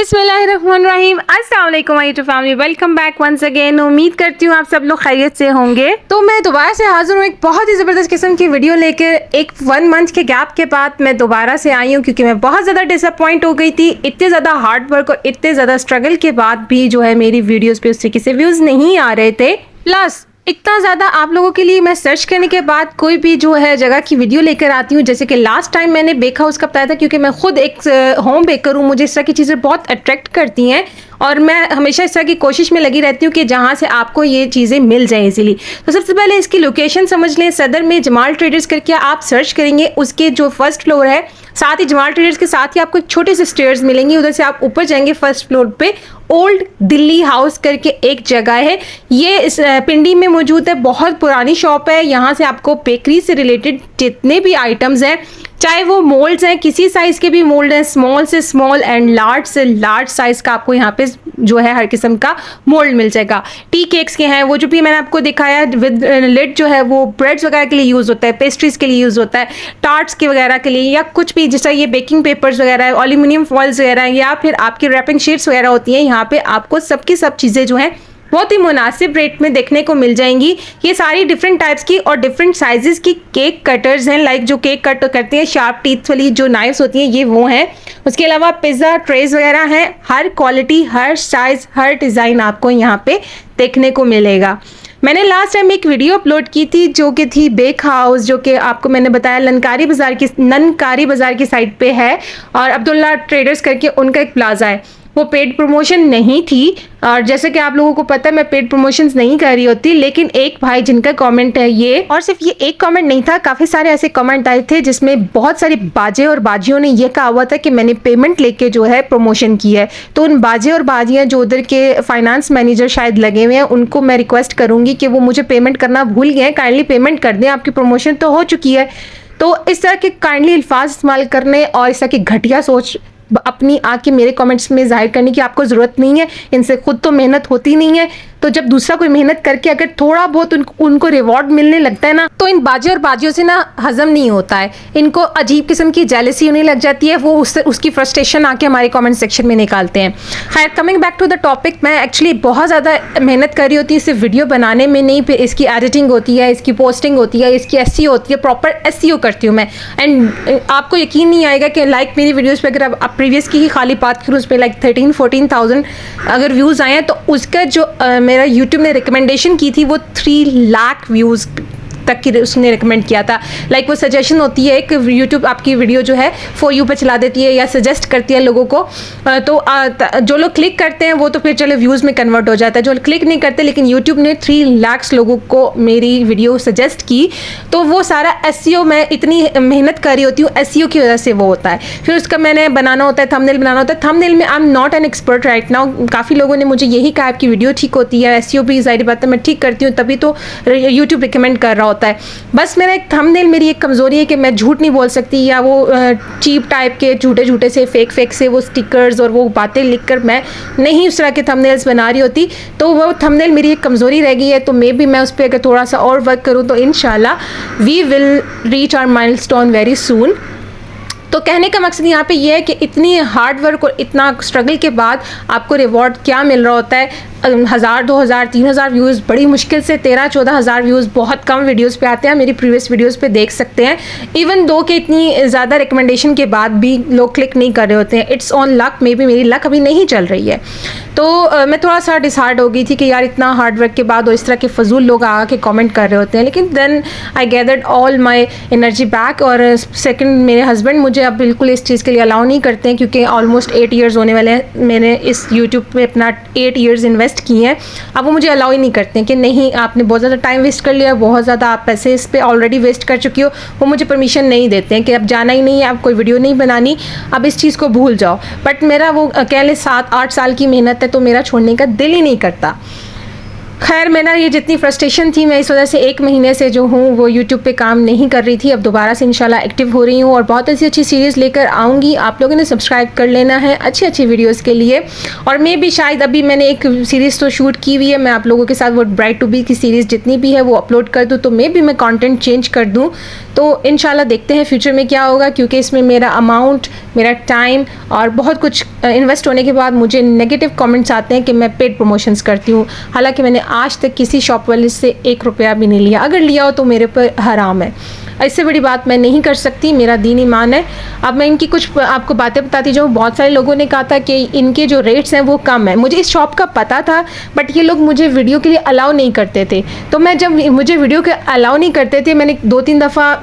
बिस्मिल्लाहिर्रहमानिर्रहीम, अस्सलाम वालेकुम my YouTube family, welcome back once again. उम्मीद करती हूँ आप सब लोग खैरियत से होंगे। तो मैं दोबारा से हाजिर हूँ एक बहुत ही ज़बरदस्त किस्म की वीडियो लेकर। एक 1 मंथ के गैप के बाद मैं दोबारा से आई हूँ क्योंकि मैं बहुत ज़्यादा डिसअपॉइंट हो गई थी। इतने ज़्यादा हार्ड वर्क और इतने ज़्यादा स्ट्रगल के बाद भी जो है मेरी वीडियोज़ पे उस तरीके से व्यूज़ नहीं आ रहे थे। प्लस इतना ज़्यादा आप लोगों के लिए मैं सर्च करने के बाद कोई भी जो है जगह की वीडियो लेकर आती हूँ, जैसे कि लास्ट टाइम मैंने बेक हाउस का बताया था, क्योंकि मैं खुद एक होम बेकर हूँ। मुझे इस तरह की चीज़ें बहुत अट्रैक्ट करती हैं और मैं हमेशा इस तरह की कोशिश में लगी रहती हूँ कि जहाँ से आपको ये चीज़ें मिल जाएं इजीली। तो सबसे पहले इसकी लोकेशन समझ लें। सदर में जमाल ट्रेडर्स करके आप सर्च करेंगे, उसके जो फर्स्ट फ्लोर है, साथ ही जमाल ट्रेडर्स के साथ ही आपको एक छोटे से स्टेयर्स मिलेंगी, उधर से आप ऊपर जाएंगे। फर्स्ट फ्लोर पे ओल्ड दिल्ली हाउस करके एक जगह है, ये इस पिंडी में मौजूद है। बहुत पुरानी शॉप है। यहाँ से आपको बेकरी से रिलेटेड जितने भी आइटम्स हैं, चाहे वो मोल्ड्स हैं, किसी साइज़ के भी मोल्ड हैं, स्मॉल से स्मॉल एंड लार्ज से लार्ज साइज़ का आपको यहाँ पे जो है हर किस्म का मोल्ड मिल जाएगा। टी केक्स के हैं, वो जो भी मैंने आपको दिखाया विद लिड जो है वो ब्रेड्स वगैरह के लिए यूज़ होता है, पेस्ट्रीज़ के लिए यूज़ होता है, टार्ट्स के वगैरह के लिए, या कुछ भी जैसा ये बेकिंग पेपर्स वगैरह है, एल्यूमिनियम फॉइल्स वगैरह है, या फिर आपकी रैपिंग शीट्स वगैरह होती हैं। यहाँ पे आपको सबकी सब चीज़ें जो हैं बहुत ही मुनासिब रेट में देखने को मिल जाएंगी। ये सारी डिफरेंट टाइप्स की और डिफरेंट साइजेस की केक कटर्स हैं, लाइक जो केक कट करते हैं, शार्प टीथ वाली जो नाइफ्स होती हैं, ये वो हैं। उसके अलावा पिज़्ज़ा ट्रेज वगैरह हैं। हर क्वालिटी, हर साइज, हर डिज़ाइन आपको यहाँ पे देखने को मिलेगा। मैंने लास्ट टाइम एक वीडियो अपलोड की थी जो कि थी बेक हाउस, जो कि आपको मैंने बताया ननकारी बाज़ार की साइड पे है, और अब्दुल्ला ट्रेडर्स करके उनका एक प्लाजा है। वो पेड प्रमोशन नहीं थी, और जैसे कि आप लोगों को पता है मैं पेड प्रमोशंस नहीं कर रही होती, लेकिन एक भाई जिनका कमेंट है ये, और सिर्फ ये एक कमेंट नहीं था, काफ़ी सारे ऐसे कमेंट आए थे जिसमें बहुत सारे बाजे और बाजियों ने ये कहा हुआ था कि मैंने पेमेंट लेके जो है प्रमोशन की है। तो उन बाजे और बाजियाँ जो उधर के फाइनेंस मैनेजर शायद लगे हुए हैं, उनको मैं रिक्वेस्ट करूँगी कि वो मुझे पेमेंट करना भूल गए हैं, काइंडली पेमेंट कर दें, आपकी प्रमोशन तो हो चुकी है। तो इस तरह के काइंडली अल्फाज इस्तेमाल करने और इस तरह की घटिया सोच अपनी आके मेरे कमेंट्स में जाहिर करने की आपको ज़रूरत नहीं है। इनसे खुद तो मेहनत होती नहीं है, तो जब दूसरा कोई मेहनत करके अगर थोड़ा बहुत उनको रिवॉर्ड मिलने लगता है ना, तो इन बाजे और बाजियों से ना हजम नहीं होता है। इनको अजीब किस्म की जेलसी होने लग जाती है, वो उसकी फ्रस्ट्रेशन आके हमारे कमेंट सेक्शन में निकालते हैं। खैर, coming back to the topic, मैं एक्चुअली बहुत ज़्यादा मेहनत कर रही होती है सिर्फ वीडियो बनाने में नहीं, फिर इसकी एडिटिंग होती है, इसकी पोस्टिंग होती है, इसकी एसईओ होती है, प्रॉपर एसईओ करती हूँ मैं। एंड आपको यकीन नहीं आएगा कि लाइक मेरी वीडियोज़ पर अगर आप प्रीवियस की ही खाली बात करूँ, उस पर लाइक 13-14,000 अगर व्यूज़ आए हैं, तो उसका जो मेरा यूट्यूब ने रिकमेंडेशन की थी वो 3 लाख व्यूज़ तक की उसने रिकमेंड किया था। लाइक वो सजेशन होती है, एक यूट्यूब आपकी वीडियो जो है फॉर यू पे चला देती है या सजेस्ट करती है लोगों को, तो जो लोग क्लिक करते हैं वो तो फिर चले व्यूज़ में कन्वर्ट हो जाता है, जो क्लिक नहीं करते, लेकिन यूट्यूब ने 3 लाख लोगों को मेरी वीडियो सजेस्ट की। तो वो सारा एसईओ, मैं इतनी मेहनत कर रही होती हूँ, एसईओ की वजह से वो होता है। फिर उसका मैंने बनाना होता है, थंबनेल बनाना होता है। थंबनेल में I am not an expert right now. काफ़ी लोगों ने मुझे यही कहा आपकी वीडियो ठीक होती है, एसईओ भी ज़ाहिर बात है मैं ठीक करती हूँ, तभी तो यूट्यूब रिकमेंड कर रहा होता है। बस मेरा एक थंबनेल, मेरी एक कमज़ोरी है कि मैं झूठ नहीं बोल सकती, या वो चीप टाइप के झूठे से फेक से वो स्टिकर्स और वो बातें लिखकर मैं नहीं उस तरह के थंबनेल्स बना रही होती। तो वो थंबनेल मेरी एक कमज़ोरी रह गई है, तो मे बी मैं उस पर अगर थोड़ा सा और वर्क करूँ तो इंशाल्लाह we will reach our milestone very soon. तो कहने का मकसद यहाँ पे ये है कि इतनी हार्ड वर्क और इतना स्ट्रगल के बाद आपको रिवॉर्ड क्या मिल रहा होता है। 1000, 2000, 3000 व्यूज़ बड़ी मुश्किल से 13-14 हज़ार व्यूज़ बहुत कम वीडियोस पे आते हैं। मेरी प्रीवियस वीडियोस पे देख सकते हैं। इवन दो के इतनी ज़्यादा रिकमेंडेशन के बाद भी लोग क्लिक नहीं कर रहे होते हैं। It's on luck, may be मेरी लक अभी नहीं चल रही है। तो मैं थोड़ा सा डिसहार्ड हो गई थी कि यार इतना हार्ड वर्क के बाद और इस तरह के फजूल लोग आके कमेंट कर रहे होते हैं, लेकिन then I gathered all my energy back. और सेकंड, मेरे हस्बैंड मुझे अब बिल्कुल इस चीज़ के लिए अलाउ नहीं करते हैं, क्योंकि ऑलमोस्ट 8 ईयर्स होने वाले हैं। मैंने इस यूट्यूब पे अपना 8 ईयर्स इन्वेस्ट किए हैं। अब वो मुझे अलाउ ही नहीं करते हैं कि नहीं, आपने बहुत ज़्यादा टाइम वेस्ट कर लिया, बहुत ज़्यादा आप पैसे इस पर ऑलरेडी वेस्ट कर चुकी हो। वो मुझे परमिशन नहीं देते हैं कि अब जाना ही नहीं है, अब कोई वीडियो नहीं बनानी, अब इस चीज़ को भूल जाओ। बट मेरा वो कह ले 7-8 साल की मेहनत है, तो मेरा छोड़ने का दिल ही नहीं करता। खैर मैं ना ये जितनी फ्रस्ट्रेशन थी, मैं इस वजह से 1 महीने से जो हूँ वो यूट्यूब पे काम नहीं कर रही थी। अब दोबारा से इंशाल्लाह एक्टिव हो रही हूँ और बहुत अच्छी सीरीज़ लेकर आऊँगी। आप लोगों ने सब्सक्राइब कर लेना है अच्छी वीडियोज़ के लिए। और मैं भी शायद अभी मैंने एक सीरीज़ तो शूट की हुई है, मैं आप लोगों के साथ वो ब्राइड टू बी की सीरीज़ जितनी भी है वो अपलोड कर दूँ, तो मे भी मैं कॉन्टेंट चेंज कर दूँ। तो इंशाल्लाह देखते हैं फ्यूचर में क्या होगा, क्योंकि इसमें मेरा अमाउंट, मेरा टाइम और बहुत कुछ इन्वेस्ट होने के बाद मुझे नेगेटिव कमेंट्स आते हैं कि मैं पेड प्रमोशंस करती हूँ। हालांकि मैंने आज तक किसी शॉप वाले से 1 रुपया भी नहीं लिया, अगर लिया हो तो मेरे पर हराम है। इससे बड़ी बात मैं नहीं कर सकती, मेरा दीन ईमान है। अब मैं इनकी कुछ आपको बातें बताती जाऊँ। बहुत सारे लोगों ने कहा था कि इनके जो रेट्स हैं वो कम है। मुझे इस शॉप का पता था, बट ये लोग मुझे वीडियो के लिए अलाउ नहीं करते थे। तो मैं जब मुझे वीडियो के अलाउ नहीं करते थे, मैंने 2-3 दफ़ा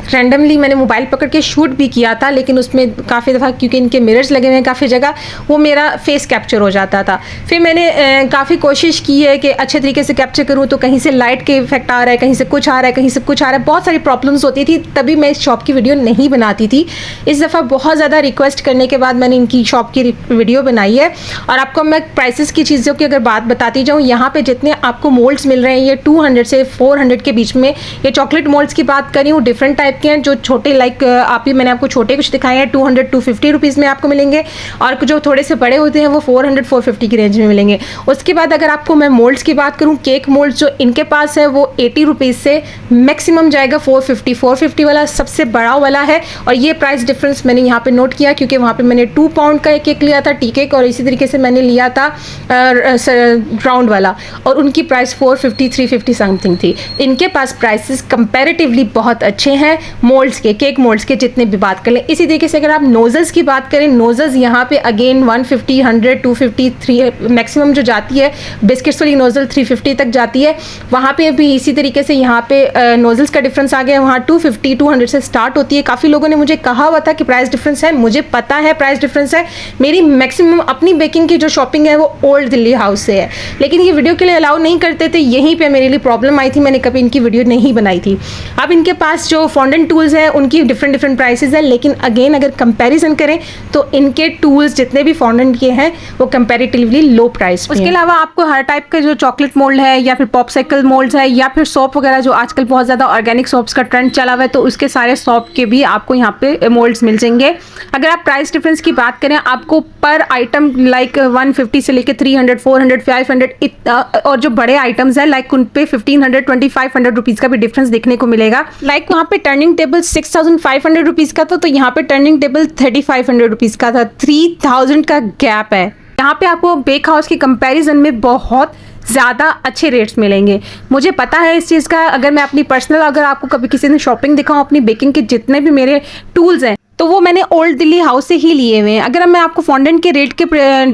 रैंडमली मैंने मोबाइल पकड़ के शूट भी किया था, लेकिन उसमें काफ़ी दफ़ा क्योंकि इनके मिरर्स लगे हुए हैं काफ़ी जगह, वो मेरा फेस कैप्चर हो जाता था। फिर मैंने काफ़ी कोशिश की है कि अच्छे तरीके से कैप्चर करूँ, तो कहीं से लाइट के इफेक्ट आ रहा है, कहीं से कुछ आ रहा है, कहीं से कुछ आ रहा है, बहुत सारी प्रॉब्लम्स होती थी, तभी मैं इस शॉप की वीडियो नहीं बनाती थी। इस दफ़ा बहुत ज़्यादा रिक्वेस्ट करने के बाद मैंने इनकी शॉप की वीडियो बनाई है। और आपको मैं प्राइसेस की चीज़ों की अगर बात बताती जाऊँ, यहाँ पर जितने आपको मोल्ड्स मिल रहे हैं ये 200 से 400 के बीच में। ये चॉकलेट मोल्ड्स की बात करी हूँ, डिफरेंट टाइप के हैं। जो छोटे लाइक मैंने आपको छोटे कुछ दिखाए हैं 200-250 रुपीज़ में आपको मिलेंगे, और जो थोड़े से बड़े होते हैं वो 400-450 की रेंज में मिलेंगे। उसके बाद अगर आपको मैं मोल्ड्स की बात करूं, केक मोल्ड्स जो इनके पास है वो 80 रुपीज़ से मैक्सिमम जाएगा 450 वाला सबसे बड़ा वाला है। और ये प्राइस डिफरेंस मैंने यहाँ पे नोट किया, क्योंकि वहाँ पे मैंने 2 पाउंड का एक केक लिया था, टी केक, और इसी तरीके से मैंने लिया था राउंड वाला, और उनकी प्राइस 450-350 समथिंग थी। इनके पास प्राइसेस कंपैरेटिवली बहुत अच्छे हैं मोल्ड्स के, केक मोल्ड्स के जितने भी बात कर लें। इसी तरीके से अगर आप नोजल्स की बात करें, नोजल्स यहाँ पे अगेन 150, 100, 250, 3 मैक्सिमम जो जाती है बिस्किट्स वाली नोजल 350 तक जाती है। वहाँ पे भी इसी तरीके से यहाँ पे नोजल्स का डिफरेंस आ गया, वहाँ 250, 200 से स्टार्ट होती है। काफ़ी लोगों ने मुझे कहा हुआ था कि प्राइस डिफरेंस है, मुझे पता है प्राइस डिफरेंस है। मेरी मैक्सिमम अपनी बेकिंग की जो शॉपिंग है वो ओल्ड दिल्ली हाउस से है, लेकिन ये वीडियो के लिए अलाउ नहीं करते थे। यहीं पर मेरे लिए प्रॉब्लम आई थी, मैंने कभी इनकी वीडियो नहीं बनाई थी। अब इनके पास जो फॉन्डेंट टूल्स हैं उनकी डिफरेंट प्राइसेस है, लेकिन अगेन अगर कंपैरिजन करें तो इनके टूल्स जितने भी फॉन्डेंट के हैं वो कंपैरेटिवली लो प्राइस। उसके अलावा आपको हर टाइप का जो चॉकलेट मोल्ड है या फिर पॉपसाइकिल मोल्ड्स है या फिर सोप वगैरह, जो आजकल बहुत ज़्यादा ऑर्गेनिक सोप्स का ट्रेंड चला हुआ है, तो उसके सारे सोप के भी आपको यहाँ पे मोल्ड्स मिल जाएंगे। अगर आप प्राइस डिफरेंस की बात करें, आपको पर आइटम लाइक 150 से लेकर 300, 400, 500 और जो बड़े आइटम्स हैं लाइक उन पे 1500, 2500 रुपीज़ का भी डिफरेंस देखने को मिलेगा। लाइक वहाँ पे टर्निंग टेबल 6500 रुपीज़ का था, तो यहाँ पे टर्निंग टेबल 3500 रुपीज़ का था। 3000 का गैप है। यहाँ पे आपको बेक हाउस के कंपैरिजन में बहुत ज़्यादा अच्छे रेट्स मिलेंगे। मुझे पता है इस चीज़ का। अगर मैं अपनी पर्सनल, अगर आपको कभी किसी ने शॉपिंग दिखाऊं अपनी बेकिंग के जितने भी मेरे टूल्स हैं, तो वो मैंने ओल्ड दिल्ली हाउस से ही लिए हुए हैं। अगर मैं आपको फॉन्डेंट के रेट के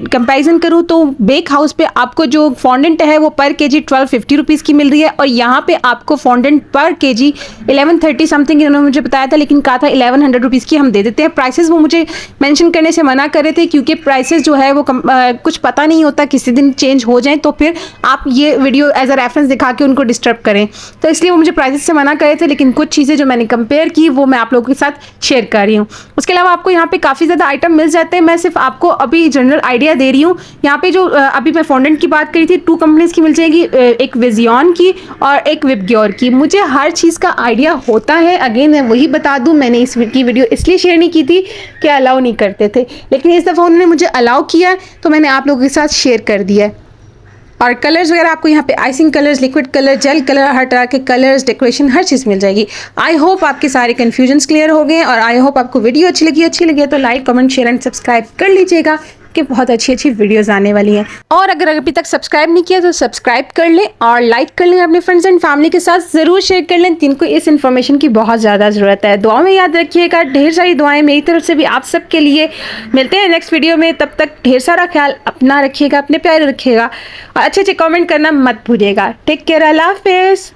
कंपैरिजन करूं तो बेक हाउस पे आपको जो फॉन्डेंट है वो पर केजी 1250 रुपीज़ की मिल रही है, और यहाँ पे आपको फॉन्डेंट पर केजी 1130 समथिंग इन्होंने मुझे बताया था, लेकिन कहा था 1100 रुपीज़ की हम दे देते हैं। प्राइसेस वो मुझे मेंशन करने से मना कर रहे थे, क्योंकि प्राइसेस जो है वो कुछ पता नहीं होता, किसी दिन चेंज हो जाए तो फिर आप ये वीडियो एज अ रेफरेंस दिखा के उनको डिस्टर्ब करें, तो इसलिए वो मुझे प्राइसेस से मना कर रहे थे। लेकिन कुछ चीज़ें जो मैंने कंपेयर की वो मैं आप लोगों के साथ शेयर कर रही हूँ। उसके अलावा आपको यहाँ पे काफ़ी ज़्यादा आइटम मिल जाते हैं। मैं सिर्फ आपको अभी जनरल आइडिया दे रही हूँ। यहाँ पे जो अभी मैं फॉन्डेंट की बात करी थी, 2 कंपनीज की मिल जाएगी, एक विजियन की और एक विबग्योर की। मुझे हर चीज़ का आइडिया होता है। अगेन मैं वही बता दूँ, मैंने इस की वीडियो इसलिए शेयर नहीं की थी कि अलाउ नहीं करते थे, लेकिन इस दफ़ा उन्होंने मुझे अलाउ किया तो मैंने आप लोगों के साथ शेयर कर दिया है। और कलर्स वगैरह आपको यहाँ पे icing colours, liquid colour, gel colour, हर तरह के कलर्स, डेकोरेशन, हर चीज़ मिल जाएगी। आई होप आपके सारे कन्फ्यूजन्स क्लियर हो गए, और आई होप आपको वीडियो अच्छी लगी तो like, comment, share and subscribe कर लीजिएगा कि बहुत अच्छी वीडियोस आने वाली हैं। और अगर अभी तक सब्सक्राइब नहीं किया तो सब्सक्राइब कर लें और लाइक कर लें, अपने फ्रेंड्स एंड फैमिली के साथ ज़रूर शेयर कर लें जिनको इस इन्फॉर्मेशन की बहुत ज़्यादा ज़रूरत है। दुआ में याद रखिएगा, ढेर सारी दुआएं मेरी तरफ से भी आप सब के लिए। मिलते हैं नेक्स्ट वीडियो में, तब तक ढेर सारा ख्याल अपना रखिएगा, अपने प्यारे रखिएगा, और अच्छे कमेंट करना मत भूलिएगा। टेक केयर, अल्लाह हाफिज़।